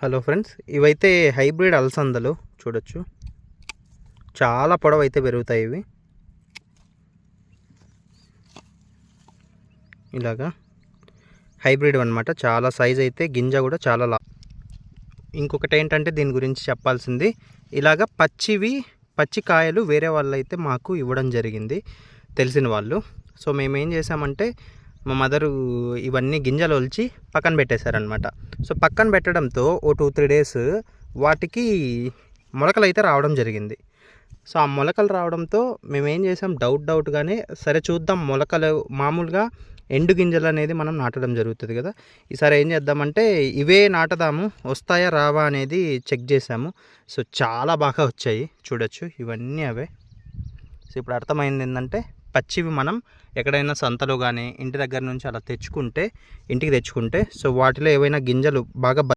Hello friends, ఇవైతే hybrid అలసందలు చూడొచ్చు. చాలా పొడవు అయితే పెరుగుతాయి ఇవి. ఇలాగా హైబ్రిడ్ అనమాట. చాలా సైజ్ అయితే, గింజ కూడా చాలా ఇంకొకటి ఏంటంటే దీని గురించి చెప్పాల్సింది, ఇలాగ పచ్చి కాయలు వేరే వాళ్ళు అయితే మాకు ఇవ్వడం జరిగింది, తెలిసిన వాళ్ళు. సో మేమేం చేసామంటే మా మదరు ఇవన్నీ గింజలు ఒలిచి పక్కన పెట్టేశారనమాట. సో పక్కన పెట్టడంతో ఓ 2-3 డేస్ వాటికి మొలకలు అయితే రావడం జరిగింది. సో ఆ మొలకలు రావడంతో మేమేం చేసాం, డౌట్గానే సరే చూద్దాం, మొలకలు మామూలుగా ఎండు గింజలు అనేది మనం నాటడం జరుగుతుంది కదా, ఈసారి ఏం చేద్దామంటే ఇవే నాటదాము, వస్తాయా రావా అనేది చెక్ చేసాము. సో చాలా బాగా వచ్చాయి చూడొచ్చు, ఇవన్నీ అవే. సో ఇప్పుడు అర్థమైంది ఏంటంటే, పచ్చివి మనం ఎక్కడైనా సంతలో కానీ ఇంటి దగ్గర నుంచి అలా ఇంటికి తెచ్చుకుంటే సో వాటిలో ఏవైనా గింజలు బాగా